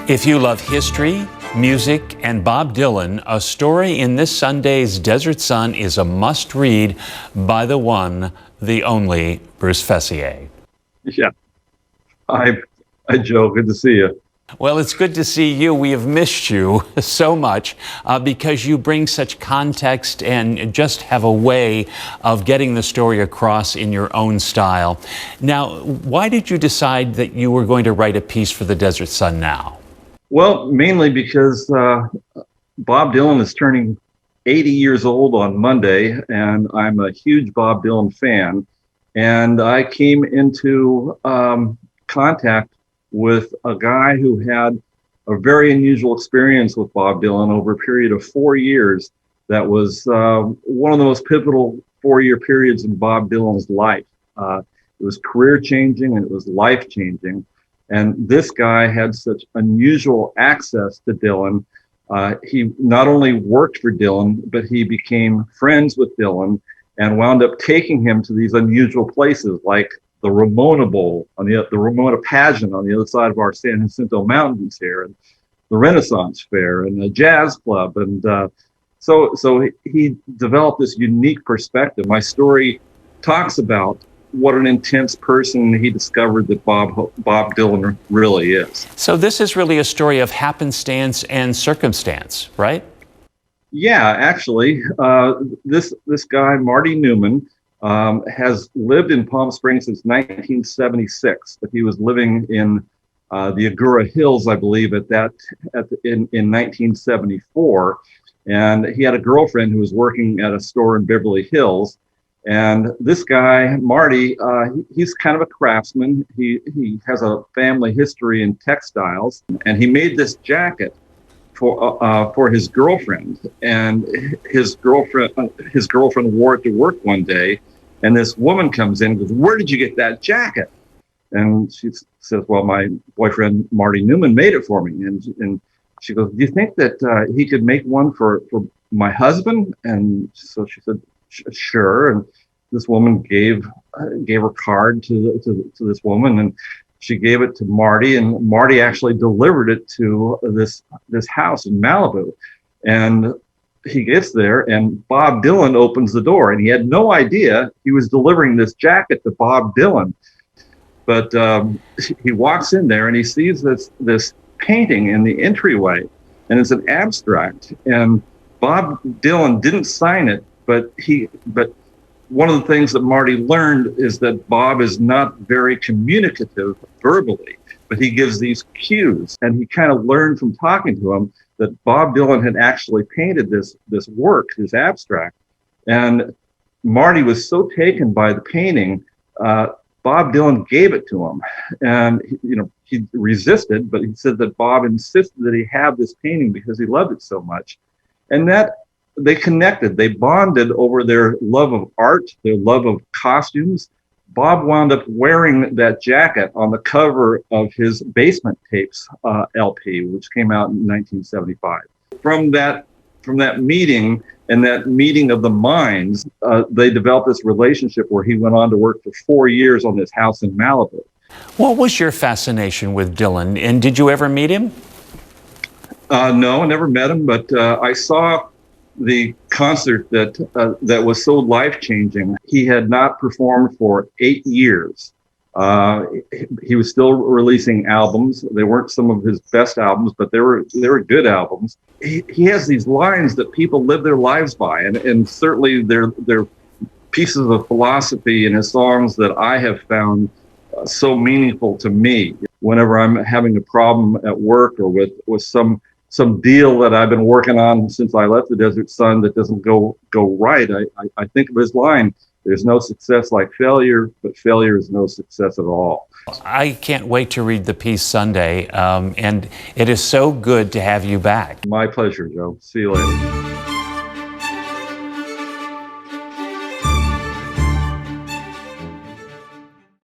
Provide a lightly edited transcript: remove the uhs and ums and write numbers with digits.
If you love history, music, and Bob Dylan, a story in this Sunday's Desert Sun is a must-read by the one, the only Bruce Fessier. Yeah. Hi, Joe. Good to see you. Well, it's good to see you. We have missed you so much because you bring such context and just have a way of getting the story across in your own style. Now, why did you decide that you were going to write a piece for the Desert Sun now? Well, mainly because Bob Dylan is turning 80 years old on Monday, and I'm a huge Bob Dylan fan. And I came into contact with a guy who had a very unusual experience with Bob Dylan over a period of 4 years. That was one of the most pivotal 4-year periods in Bob Dylan's life. It was career changing and it was life changing. And this guy had such unusual access to Dylan. He not only worked for Dylan, but he became friends with Dylan and wound up taking him to these unusual places like the Ramona Bowl, the Ramona pageant on the other side of our San Jacinto Mountains here, and the Renaissance Fair, and the jazz club. And so he developed this unique perspective. My story talks about what an intense person he discovered that Bob Dylan really is. So this is really a story of happenstance and circumstance, right? Yeah, actually, this guy, Marty Newman, has lived in Palm Springs since 1976, but he was living in the Agoura Hills, I believe, in 1974. And he had a girlfriend who was working at a store in Beverly Hills. And this guy, Marty, he's kind of a craftsman. He has a family history in textiles, and he made this jacket for his girlfriend. And his girlfriend wore it to work one day, and this woman comes in and goes, "Where did you get that jacket?" And she says, "Well, my boyfriend Marty Newman made it for me." And she goes, "Do you think that he could make one for my husband?" And so she said, "Sure." And this woman gave her card to this woman, and she gave it to Marty, and Marty actually delivered it to this house in Malibu. And he gets there, and Bob Dylan opens the door, and he had no idea he was delivering this jacket to Bob Dylan. But he walks in there, and he sees this painting in the entryway, and it's an abstract. And Bob Dylan didn't sign it, but one of the things that Marty learned is that Bob is not very communicative verbally, but he gives these cues. And he kind of learned from talking to him that Bob Dylan had actually painted this work, this abstract. And Marty was so taken by the painting, Bob Dylan gave it to him. And he resisted, but he said that Bob insisted that he have this painting because he loved it so much. And that they connected, they bonded over their love of art, their love of costumes. Bob wound up wearing that jacket on the cover of his Basement Tapes LP, which came out in 1975. From that meeting and that meeting of the minds, they developed this relationship where he went on to work for 4 years on this house in Malibu. What was your fascination with Dylan, and did you ever meet him? No, I never met him, but I saw the concert that was so life-changing. He had not performed for 8 years. He was still releasing albums. They weren't some of his best albums, but they were good albums. He has these lines that people live their lives by, and certainly they're pieces of philosophy in his songs that I have found so meaningful to me. Whenever I'm having a problem at work or with some deal that I've been working on since I left the Desert Sun that doesn't go right, I think of his line, "There's no success like failure, but failure is no success at all." I can't wait to read the piece Sunday, and it is so good to have you back. My pleasure, Joe. See you later.